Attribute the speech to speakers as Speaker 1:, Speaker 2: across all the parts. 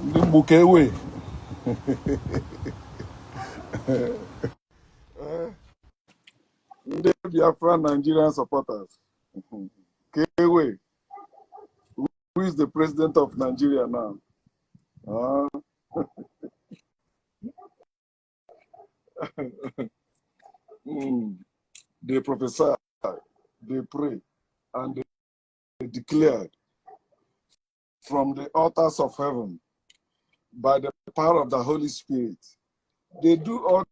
Speaker 1: Ndi Mgbu Ndị Biafra Nigerian supporters. Kewe, who is the president of Nigeria now? Uh, they prophesied, they prayed, and they declared from the altars of heaven by the power of the Holy Spirit. They do all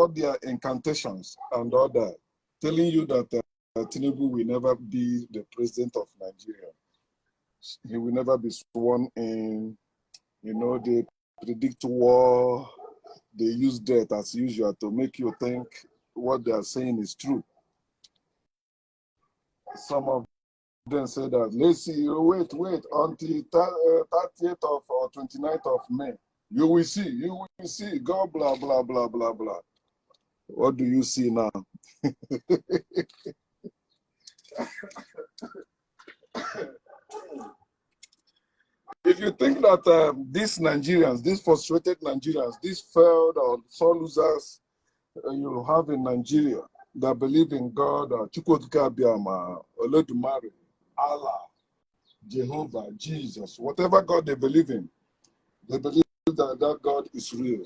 Speaker 1: their incantations and all that, telling you that Tinubu will never be the president of Nigeria. He will never be sworn in. You know, they predict war. They use death as usual to make you think what they are saying is true. Some of them say that, let's see, wait until 30th of or 29th of May. You will see, God, blah, blah, blah, blah, blah. What do you see now? If you think that these Nigerians, these frustrated Nigerians, these failed or sore losers you have in Nigeria that believe in God, Chukwuka Biama, Olodumare, Allah, Jehovah, Jesus, whatever God they believe in, they believe that God is real.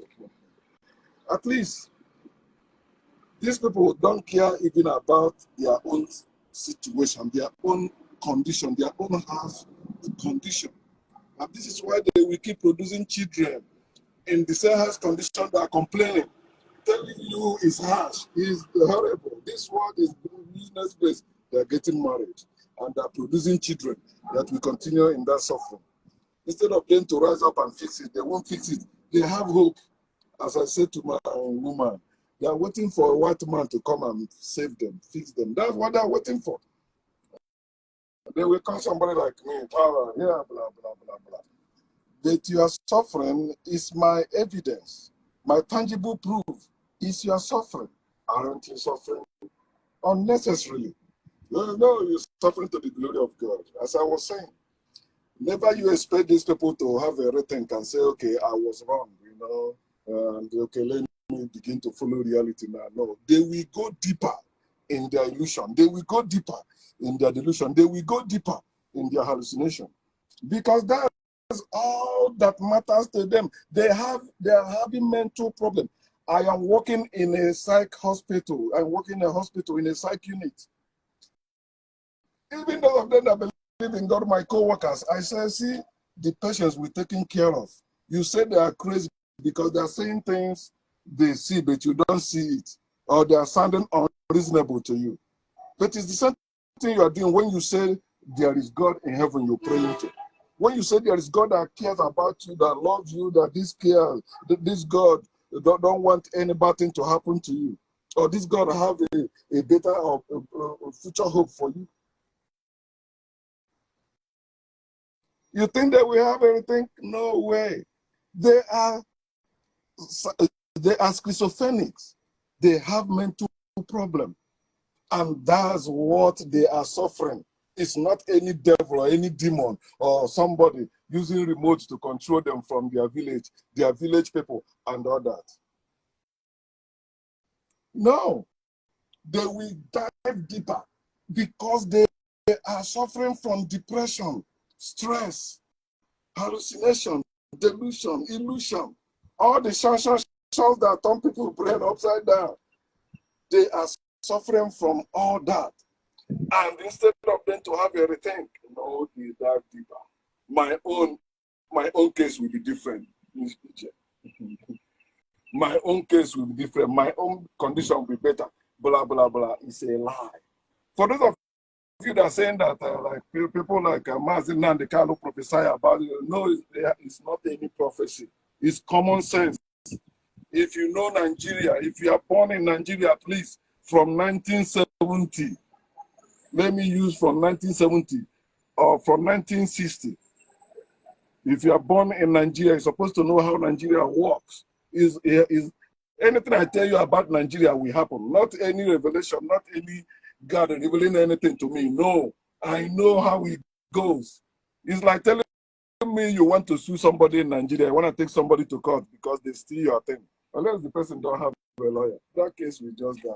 Speaker 1: At least these people don't care even about their own situation, their own condition, their own house condition. And this is why they will keep producing children in the same house condition that are complaining, telling you it's harsh, it's horrible, this world is business place. They're getting married and they're producing children that will continue in that suffering. Instead of them to rise up and fix it, they won't fix it. They have hope. As I said to my woman, they are waiting for a white man to come and save them, fix them. That's what they're waiting for. They will call somebody like me, blah, blah, blah, blah, blah. That you are suffering is my evidence. My tangible proof is your suffering. Aren't you suffering unnecessarily? No, you're suffering to the glory of God. As I was saying, never you expect these people to have a rethink and say, okay, I was wrong, you know, and okay, let me begin to follow reality now. No, they will go deeper in their illusion. They will go deeper in their delusion. They will go deeper in their hallucination. Because that's all that matters to them. They are having mental problems. I am working in a psych hospital. I'm working in a hospital in a psych unit. Even those of them that believe in God, my co-workers, I say, see, the patients we're taking care of. You say they are crazy because they're saying things they see, but you don't see it. Or they are sounding unreasonable to you. But it's the same thing you are doing when you say there is God in heaven you're praying to. When you say there is God that cares about you, that loves you, that this God don't want any bad thing to happen to you, or this God have a better future hope for you. You think that we have everything? No way. They are schizophrenics. They have mental problem, and that's what they are suffering. It's not any devil or any demon or somebody using remote to control them from their village people and all that. No, they will dive deeper because they are suffering from depression, stress, hallucination, delusion, illusion, all the shows that turn people brain upside down. They are suffering from all that. And instead of them to have everything, no, they dive deeper. My own case will be different. My own case will be different. My own condition will be better. Blah, blah, blah. It's a lie. For those of you that are saying that, like people like Mazin Ndi Mgbu prophesy about it, no, it's not any prophecy. It's common sense. If you know Nigeria, if you are born in Nigeria, at least from 1970, let me use from 1970 or from 1960. If you are born in Nigeria, you're supposed to know how Nigeria works. Is anything I tell you about Nigeria will happen. Not any revelation, not any God revealing anything to me. No, I know how it goes. It's like telling me you want to sue somebody in Nigeria, you want to take somebody to court because they steal your thing. Unless the person don't have a lawyer. That case will just die.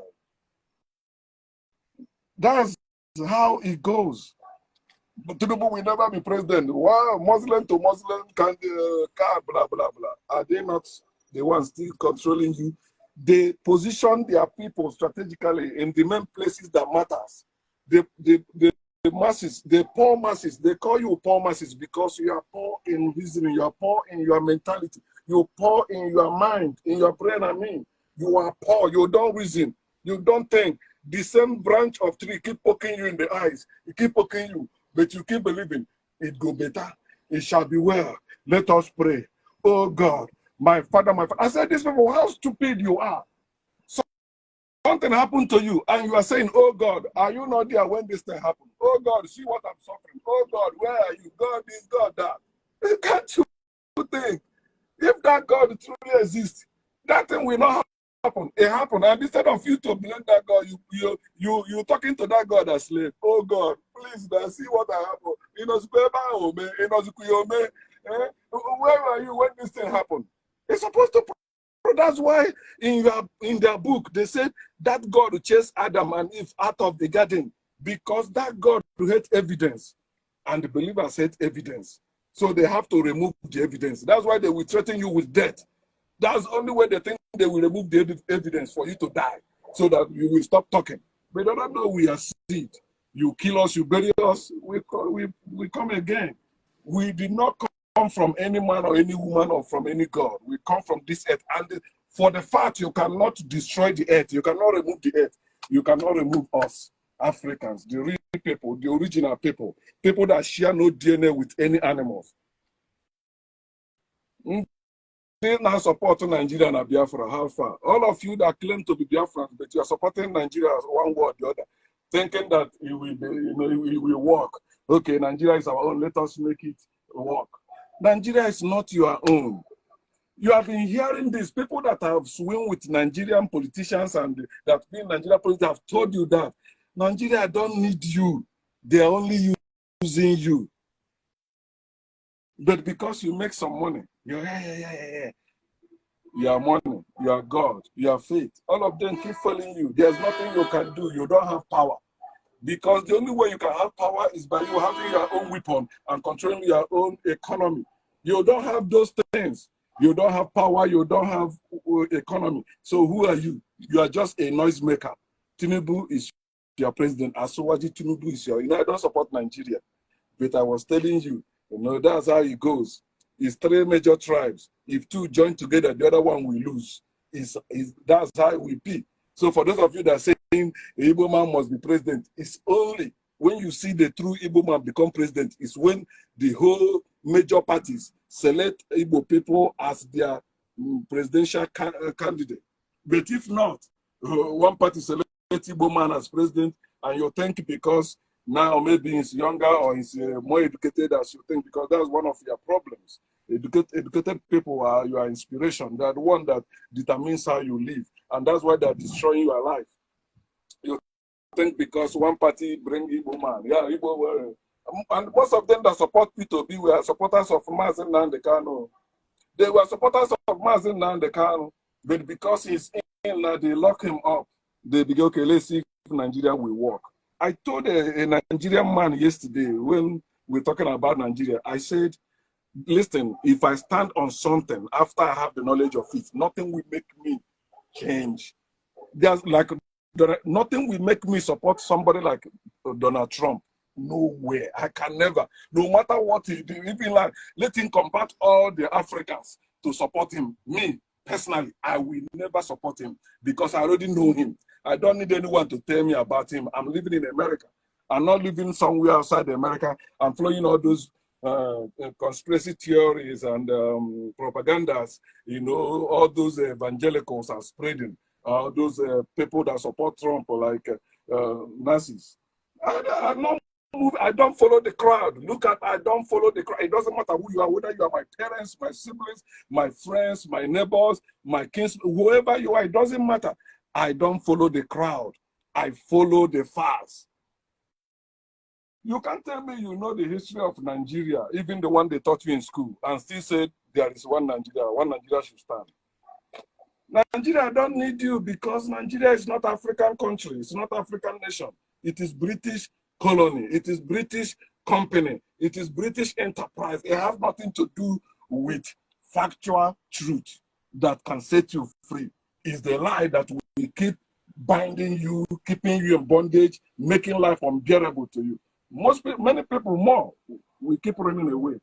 Speaker 1: That's how it goes. But Tinubu will never be president. Wow, Muslim to Muslim, car, blah, blah, blah. Are they not the ones still controlling you? They position their people strategically in the main places that matters. The masses, the poor masses, they call you poor masses because you are poor in reasoning, you are poor in your mentality, you're poor in your mind, in your brain. I mean, you are poor, you don't reason, you don't think. The same branch of tree keep poking you in the eyes, it keep poking you, but you keep believing it go better, it shall be well. Let us pray. Oh God, my father, my father. I said, these people, how stupid you are. Something happened to you and you are saying, oh God, are you not there when this thing happened? Oh God, see what I'm suffering. Oh God, where are you? God this, God that. Can't you think? If that God truly exists, that thing will not happen. It happened. And instead of you to blame that God, you talking to that God as slave. Oh God, please now see what happened. Where are you when this thing happened? It's supposed to. That's why in their book they said that God chased Adam and Eve out of the garden because that God hates evidence and the believers hate evidence. So they have to remove the evidence. That's why they will threaten you with death. That's the only way they think they will remove the evidence for you to die so that you will stop talking. But they don't know we are seed. You kill us, you bury us, we come again. We did not come from any man or any woman or from any God. We come from this earth. And for the fact you cannot destroy the earth, you cannot remove the earth, you cannot remove us, Africans, the real people, the original people that share no DNA with any animals. They now support Nigeria and Biafra. How far? All of you that claim to be Biafrans, but you are supporting Nigeria as one word or the other, thinking that it will be, it will work. Okay, Nigeria is our own. Let us make it work. Nigeria is not your own. You have been hearing this. People that have swim with Nigerian politicians and that been Nigerian politicians have told you that Nigeria don't need you. They're only using you. But because you make some money, you're your money, your God, your faith, all of them keep following you. There's nothing you can do. You don't have power. Because the only way you can have power is by you having your own weapon and controlling your own economy. You don't have those things. You don't have power. You don't have economy. So who are you? You are just a noisemaker. Tinubu is your president. Asuwaji Tinubu is your. I don't support Nigeria. But I was telling you, that's how it goes. It's three major tribes. If two join together, the other one will lose. That's how it will be. So for those of you that are saying the Igbo man must be president, it's only when you see the true Igbo man become president, it's when the whole major parties select Igbo people as their presidential candidate. But if not, one party selects Igbo man as president, and you think because now maybe he's younger or he's more educated as you think, because that's one of your problems. Educated people are your inspiration. They're the one that determines how you live. And that's why they're destroying your life. You think because one party bring Igbo man. Yeah, Igbo. And most of them that support P2B were supporters of Mazen Nnamdi Kanu. They were supporters of Mazen Nnamdi Kanu. But because he's in, they lock him up. They begin, okay, let's see if Nigeria will work. I told a Nigerian man yesterday when we're talking about Nigeria, I said, listen, if I stand on something after I have the knowledge of it, nothing will make me change. There's like nothing will make me support somebody like Donald Trump. No way. I can never. No matter what he do, even like let him combat all the Africans to support him. Me, personally, I will never support him because I already know him. I don't need anyone to tell me about him. I'm living in America. I'm not living somewhere outside America. I'm following all those conspiracy theories and propagandas, all those evangelicals are spreading, those people that support Trump like Nazis. I don't follow the crowd. I don't follow the crowd. It doesn't matter who you are, whether you are my parents, my siblings, my friends, my neighbors, my kids, whoever you are, it doesn't matter. I don't follow the crowd. I follow the facts. You can't tell me you know the history of Nigeria, even the one they taught you in school, and still say there is one Nigeria should stand. Nigeria don't need you because Nigeria is not African country. It's not African nation. It is British colony. It is British company. It is British enterprise. It has nothing to do with factual truth that can set you free. It's the lie that will keep binding you, keeping you in bondage, making life unbearable to you. Many people more will keep running away.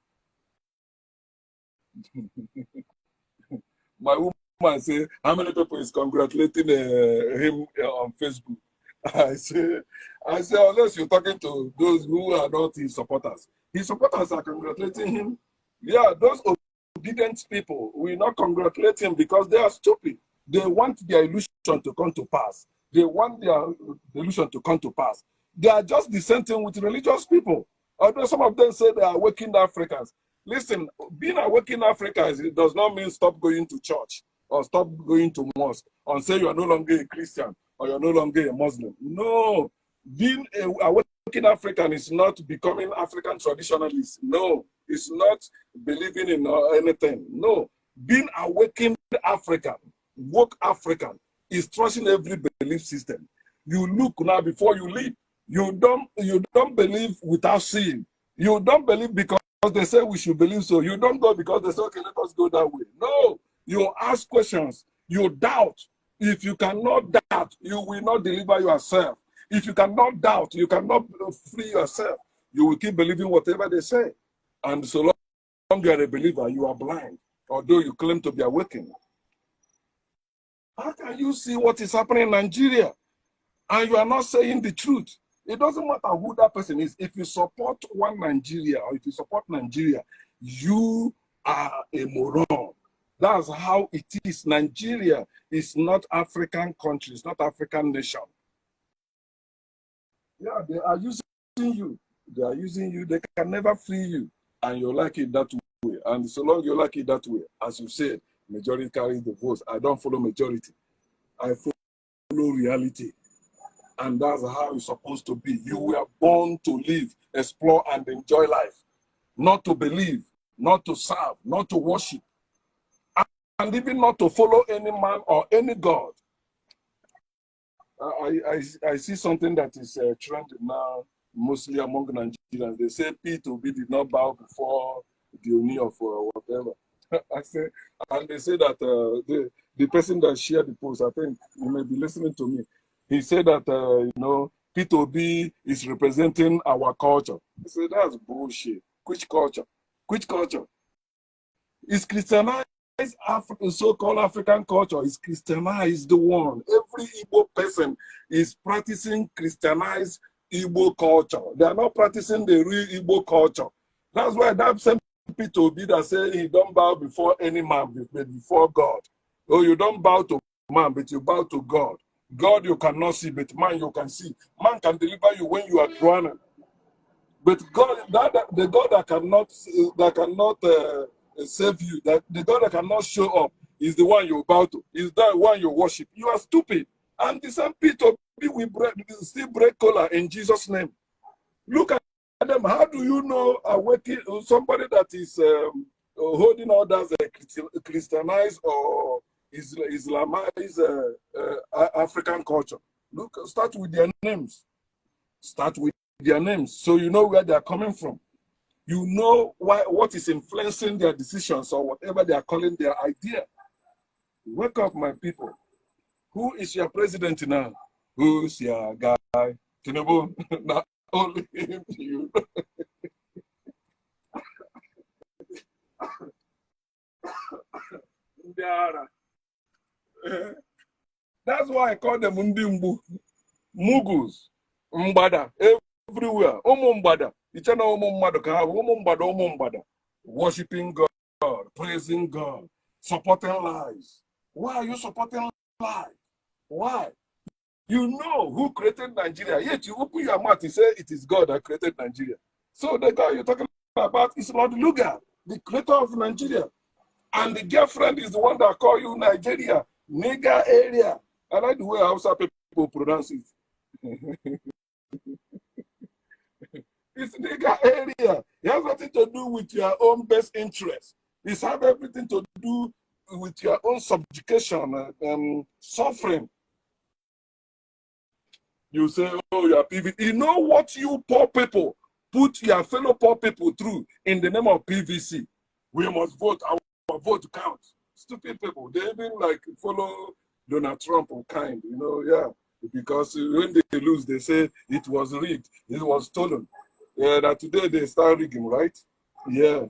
Speaker 1: My woman say, how many people is congratulating him on Facebook? I say, unless you're talking to those who are not his supporters are congratulating him. Yeah, those obedient people will not congratulate him because they are stupid. They want their illusion to come to pass. They want their illusion to come to pass. They are just the same thing with religious people. Although some of them say they are awakened Africans. Listen, being awakened Africans, it does not mean stop going to church or stop going to mosque or say you are no longer a Christian or you're no longer a Muslim. No, being a awakened African is not becoming African traditionalist. No, it's not believing in anything. No, being awakened African, woke African, is trusting every belief system. You look now before you leap. You don't believe without seeing. You don't believe because they say we should believe so. You don't go because they say, okay, let us go that way. No, you ask questions. You doubt. If you cannot doubt, you will not deliver yourself. If you cannot doubt, you cannot free yourself. You will keep believing whatever they say. And so long you are a believer, you are blind, although you claim to be awakened. How can you see what is happening in Nigeria and you are not saying the truth? It doesn't matter who that person is. If you support one Nigeria or if you support Nigeria, you are a moron. That's how it is. Nigeria is not African country. It's not African nation. Yeah, they are using you. They are using you. They can never free you. And you like it that way. And so long you like it that way, as you said, majority carries the votes. I don't follow majority. I follow reality. And that's how it's supposed to be. You were born to live, explore, and enjoy life. Not to believe, not to serve, not to worship, and even not to follow any man or any God. I see something that is trending now, mostly among Nigerians. They say P2B did not bow before the Oni of whatever. I say, and they say that the person that shared the post, I think you may be listening to me. He said that, P2B is representing our culture. I said, that's bullshit. Which culture? Which culture? Is Christianized so-called African culture is Christianized one. Every Igbo person is practicing Christianized Igbo culture. They are not practicing the real Igbo culture. That's why that same P2B that say he don't bow before any man, but before God. Oh, you don't bow to man, but you bow to God. God you cannot see, but man you can see. Man can deliver you when you are drowning. But God, the God that cannot save you, that the God that cannot show up is the one you bow to, is that one you worship. You are stupid. And the same P2B will still break color in Jesus' name. Look at them. How do you know somebody that is holding others Christianized or Islamized African culture? Look, start with their names. Start with their names so you know where they are coming from. You know what is influencing their decisions or whatever they are calling their idea. Wake up, my people. Who is your president now? Who's your guy? Tinubu? Not only him, you. That's why I call them Ndi Mgbu. Mugus. Mbada. Everywhere. Omo Mbada. Ichana Omo Mbada. Omo Mbada. Omo Mbada. Worshipping God. Praising God. Supporting lies. Why are you supporting lies? Why? You know who created Nigeria. Yet you open your mouth and say it is God that created Nigeria. So the guy you're talking about is Lord Luga, the creator of Nigeria. And the girlfriend is the one that call you Nigeria, nigger area. I like the way Hausa people pronounce it. It's nigger area. It has nothing to do with your own best interest. It's have everything to do with your own subjugation, suffering. You say, oh, you are PVC. You know what you poor people put your fellow poor people through in the name of PVC? We must vote. Our vote counts. Stupid people. They even like follow Donald Trump or kind, you know, yeah. Because when they lose, they say it was rigged, it was stolen. Yeah, that today they start rigging, right? Yeah.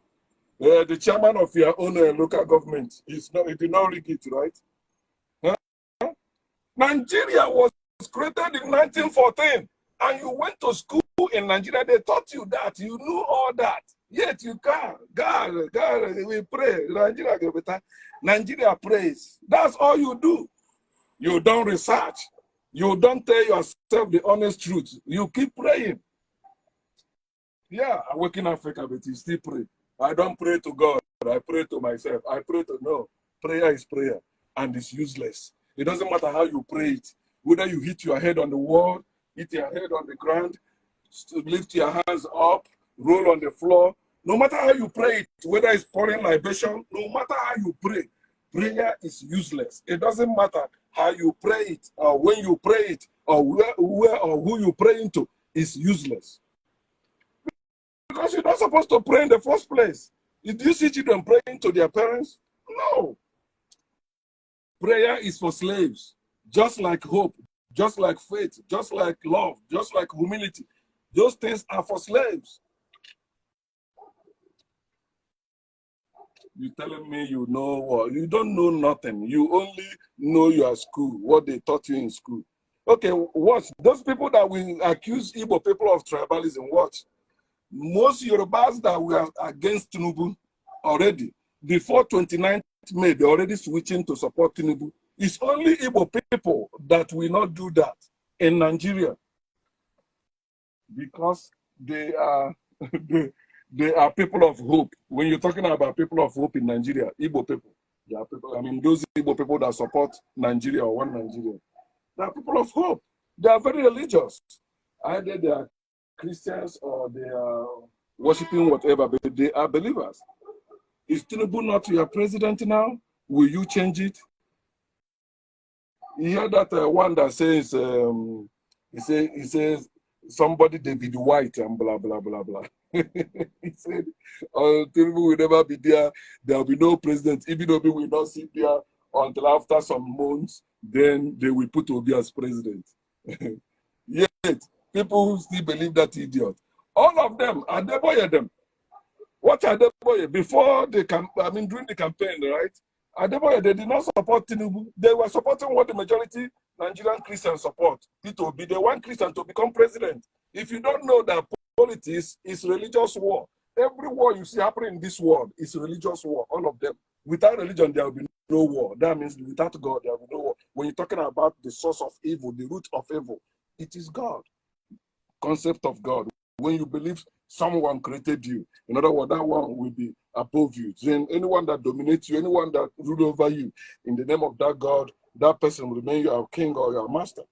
Speaker 1: The chairman of your own local government, he did not rig it, right? Huh? Nigeria was created in 1914, and you went to school in Nigeria, they taught you that, you knew all that. Yet you can't. God, we pray. Nigeria get better. Nigeria prays. That's all you do. You don't research. You don't tell yourself the honest truth. You keep praying. Yeah, I work in Africa, but you still pray. I don't pray to God. I pray to myself. I pray to no. Prayer is prayer, and it's useless. It doesn't matter how you pray it. Whether you hit your head on the wall, hit your head on the ground, lift your hands up, roll on the floor. No matter how you pray it, whether it's pouring libation, no matter how you pray, prayer is useless. It doesn't matter how you pray it, or when you pray it, or where or who you pray into, is useless. Because you're not supposed to pray in the first place. Did you see children praying to their parents? No. Prayer is for slaves, just like hope, just like faith, just like love, just like humility. Those things are for slaves. You telling me you know what? You don't know nothing. You only know your school, what they taught you in school. Okay, watch. Those people that will accuse Igbo people of tribalism, watch. Most Yorubas that were against Tinubu already, before 29th May, they're already switching to support Tinubu. It's only Igbo people that will not do that in Nigeria, because they are they are people of hope. When you're talking about people of hope in Nigeria, Igbo people, they are people. I mean, those Igbo people that support Nigeria or one Nigeria, they are people of hope. They are very religious. Either they are Christians or they are worshiping whatever, but they are believers. Is Tinubu not your president now? Will you change it? You hear that one that says, he says somebody David White and blah blah blah blah. He said, Tinubu will never be there. There will be no president. Even Obi will not sit there until after some months. Then they will put Obi as president. Yet people still believe that idiot. All of them are them. What Adeboye, before the during the campaign, right? Adeboye, they did not support Tinubu. They were supporting what the majority Nigerian Christians support. It will be the one Christian to become president. If you don't know that politics is religious war, every war you see happening in this world is religious war, all of them. Without religion, there will be no war. That means without God, there will be no war. When you're talking about the source of evil, the root of evil, it is God. Concept of God. When you believe someone created you, in other words, that one will be above you. Then anyone that dominates you, anyone that rules over you, in the name of that God, that person will remain your king or your master.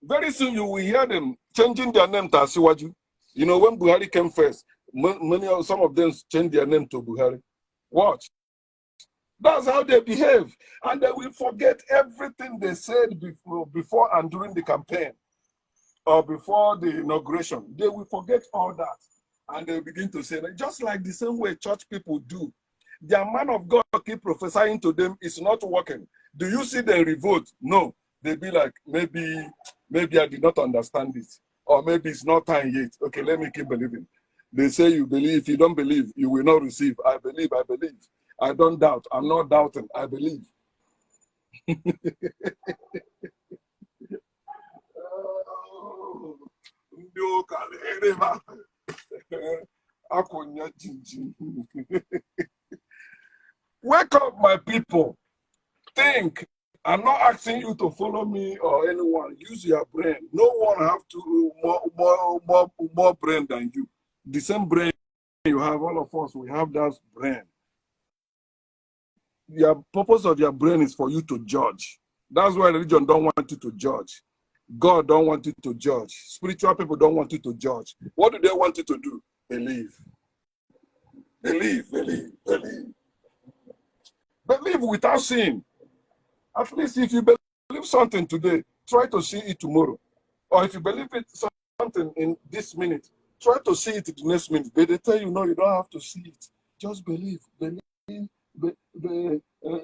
Speaker 1: Very soon you will hear them changing their name to Asiwaju. You know, when Buhari came first, some of them changed their name to Buhari. Watch. That's how they behave. And they will forget everything they said before and during the campaign or before the inauguration. They will forget all that. And they begin to say, just like the same way church people do. Their man of God keep prophesying to them, it's not working. Do you see them revolt? No. They be like, maybe I did not understand it. Or maybe it's not time yet. Okay, let me keep believing. They say you believe. If you don't believe, you will not receive. I believe. I don't doubt. I'm not doubting. I believe. Wake up, my people. Think. I'm not asking you to follow me or anyone. Use your brain. No one have to more brain than you. The same brain you have, all of us, we have that brain. The purpose of your brain is for you to judge. That's why religion don't want you to judge. God don't want you to judge. Spiritual people don't want you to judge. What do they want you to do? Believe. Believe, believe, believe. Believe without seeing. At least if you believe something today, try to see it tomorrow. Or if you believe it something in this minute, try to see it the next minute. But they tell you, no, you don't have to see it. Just believe. Believe.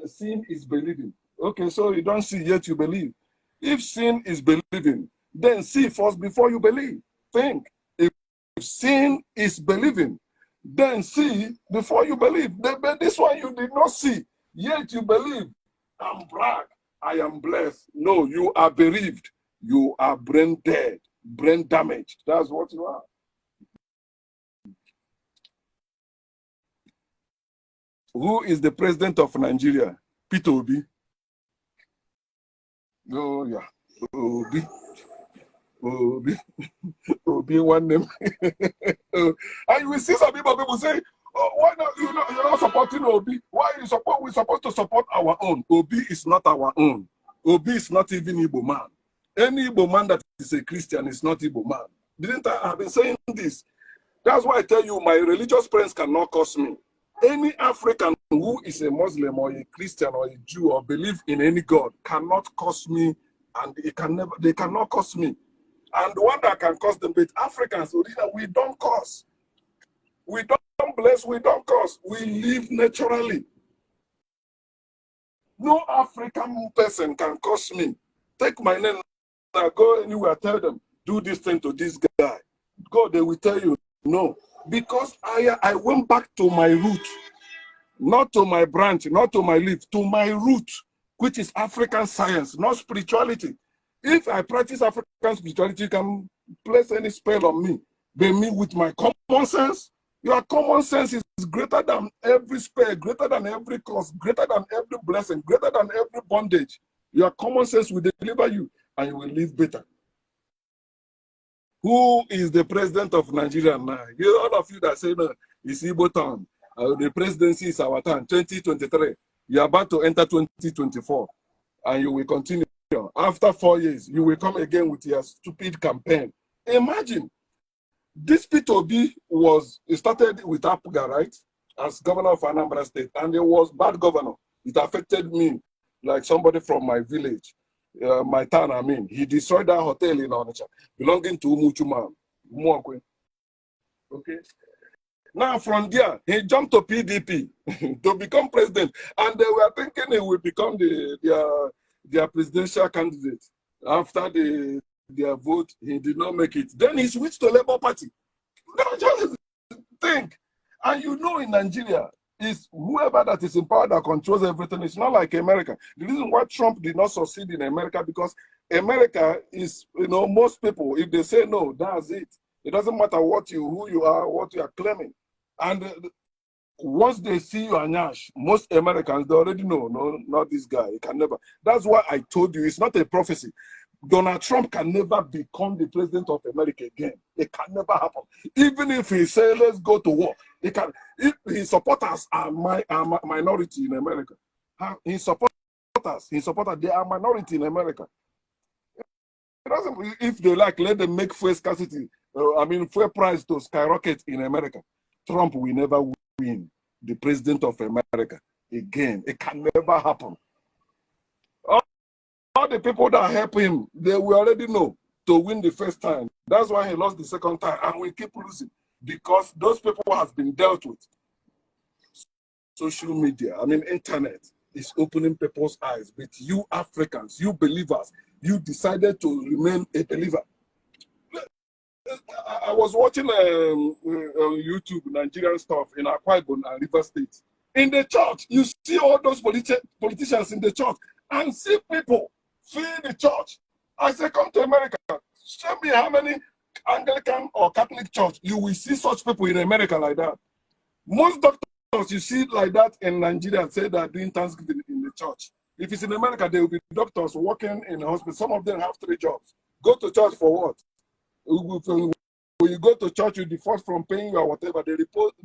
Speaker 1: Seeing is believing. Okay, so you don't see yet you believe. If sin is believing, then see first before you believe. Think. If sin is believing, then see before you believe. But this one you did not see, yet you believe. I'm brag. I am blessed. No, you are bereaved. You are brain dead, brain damaged. That's what you are. Who is the president of Nigeria? Peter Obi. Oh, yeah. Obi. Obi. Obi, one name. And you will see some people say, oh, why not? You're not supporting Obi. Why you support? We're supposed to support our own. Obi is not our own. Obi is not even Igbo man. Any Igbo man that is a Christian is not Igbo man. Didn't I have been saying this? That's why I tell you, my religious friends cannot curse me. Any African who is a Muslim or a Christian or a Jew or believe in any God cannot curse me, and they cannot curse me. And the one that can curse them, but Africans, we don't curse. We don't bless, we don't curse. We live naturally. No African person can curse me. Take my name now, go anywhere, tell them, do this thing to this guy. Go, they will tell you, no. Because I went back to my root, not to my branch, not to my leaf, to my root, which is African science, not spirituality. If I practice African spirituality, you can place any spell on me. But me with my common sense, your common sense is greater than every spell, greater than every curse, greater than every blessing, greater than every bondage. Your common sense will deliver you and you will live better. Who is the president of Nigeria now? All of you that say, no, it's Igbo town. The presidency is our time, 2023. You're about to enter 2024. And you will continue. After 4 years, you will come again with your stupid campaign. Imagine, this P2B started with Apuga, right? As governor of Anambra State. And it was bad governor. It affected me like somebody from my village. My town, I mean, he destroyed that hotel in Onitsha, belonging to Umuchuma. Okay. Now from there, he jumped to PDP to become president, and they were thinking he would become their presidential candidate. After their vote, he did not make it. Then he switched to Labour Party. Now just think, and you know, in Nigeria, is whoever that is in power that controls everything. It's not like America. The reason why Trump did not succeed in America, because America is, most people, if they say no, that's it. It doesn't matter who you are, what you are claiming. And once they see you Anyash, most Americans, they already know, no, not this guy. He can never. That's why I told you, it's not a prophecy. Donald Trump can never become the president of America again. It can never happen. Even if he say, let's go to war, he can. If his supporters are minority in America, his supporters, they are minority in America. It doesn't, if they like, let them make fuel scarcity, fuel price to skyrocket in America. Trump will never win the president of America again. It can never happen. All the people that help him, they will already know to win the first time. That's why he lost the second time, and we keep losing because those people have been dealt with. Social media, internet is opening people's eyes. But you Africans, you believers, you decided to remain a believer. I was watching on YouTube Nigerian stuff in Akwa Ibom and River State. In the church, you see all those politicians in the church and see people fill the church. I say, come to America. Show me how many Anglican or Catholic church you will see such people in America like that. Most doctors you see like that in Nigeria say they are doing Thanksgiving in the church. If it's in America, there will be doctors working in the hospital. Some of them have 3 jobs. Go to church for what? When you go to church, you default from paying or whatever. They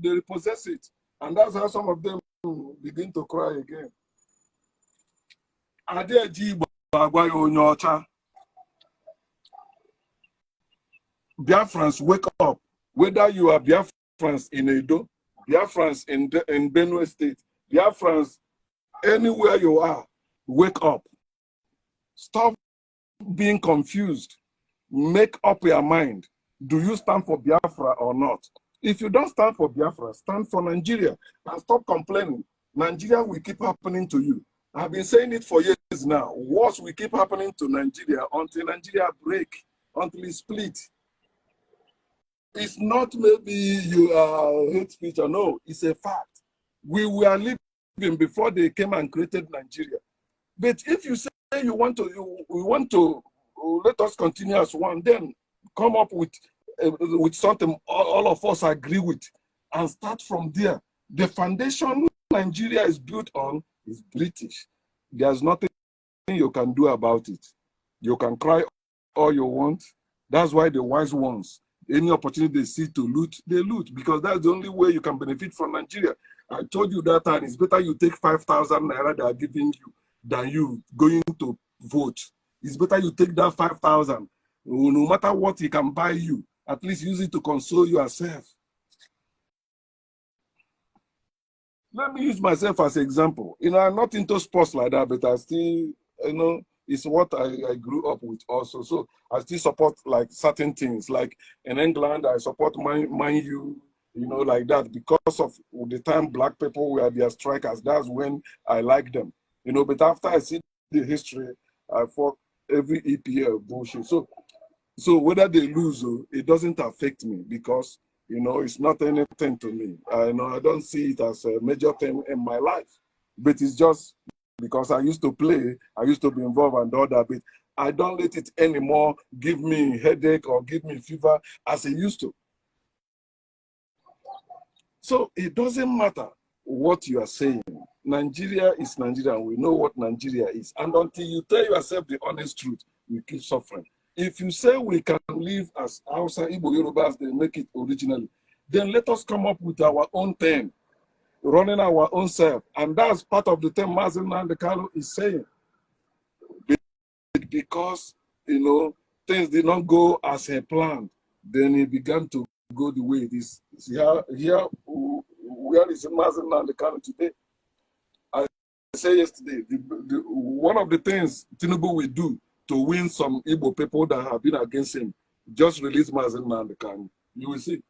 Speaker 1: repossess it. And that's how some of them begin to cry again. Are they Igbo? Biafrans, wake up. Whether you are Biafrans in Edo, Biafrans in Benue State, Biafrans anywhere you are, wake up. Stop being confused. Make up your mind. Do you stand for Biafra or not? If you don't stand for Biafra, stand for Nigeria and stop complaining. Nigeria will keep happening to you. I've been saying it for years now. Wars will keep happening to Nigeria until Nigeria break, until it split. It's not maybe you hate speech or no, it's a fact. We were living before they came and created Nigeria. But if you say you want to let us continue as one, then come up with something all of us agree with and start from there. The foundation Nigeria is built on is British. There's nothing you can do about it. You can cry all you want. That's why the wise ones, any opportunity they see to loot, they loot, because that's the only way you can benefit from Nigeria. I told you that time, it's better you take 5,000 naira they are giving you than you going to vote. It's better you take that 5,000. No matter what he can buy you, at least use it to console yourself. Let me use myself as an example. I'm not into sports like that, but I still, it's what I grew up with also. So I still support like certain things. Like in England, I support Man U, like that. Because of the time black people were their strikers, that's when I like them. But after I see the history, I fought every EPL bullshit. So whether they lose, it doesn't affect me because, it's not anything to me. I don't see it as a major thing in my life, but it's just because I used to play, I used to be involved and all that, but I don't let it anymore give me headache or give me fever as it used to. So it doesn't matter what you are saying. Nigeria is Nigeria. We know what Nigeria is. And until you tell yourself the honest truth, you keep suffering. If you say we can live as Hausa, Igbo, Yoruba as they make it originally, then let us come up with our own thing, running our own self. And that's part of the thing Mazen Nnamdi Kanu is saying. Because, things did not go as he planned, then it began to go the way it is. Here, where is Mazen Nnamdi Kanu today? I said yesterday, one of the things Tinubu will do to win some Igbo people that have been against him, just release Mazen Nnamdi Kanu. You will see.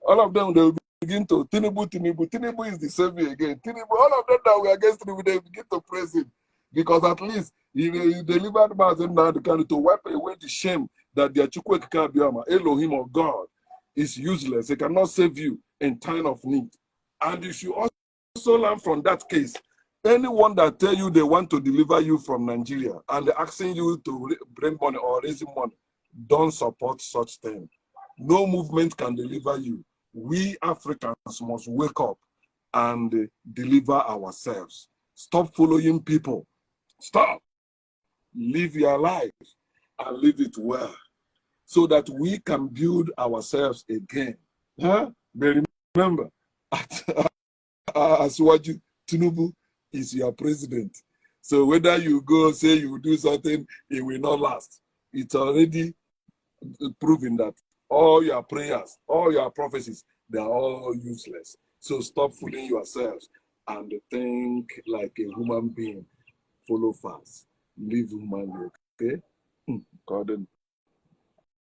Speaker 1: All of them, they will begin to, Tinubu is the savior again. Tinubu, all of them that were against Tinubu, they begin to praise him. Because at least he delivered Mazen Nnamdi Kanu to wipe away the shame that their Chukwuemeka Abiyama, Elohim or God, is useless. They cannot save you in time of need. And you should also learn from that case. Anyone that tell you they want to deliver you from Nigeria and they're asking you to bring money or raising money, don't support such thing. No movement can deliver you. We Africans must wake up and deliver ourselves. Stop following people. Stop. Live your life and live it well so that we can build ourselves again. Huh? But remember, Asiwaju Tinubu is your president. So whether you go say you do something, it will not last. It's already proven that all your prayers, all your prophecies, they are all useless. So stop fooling yourselves and think like a human being. Follow fast. Live humanly, okay? God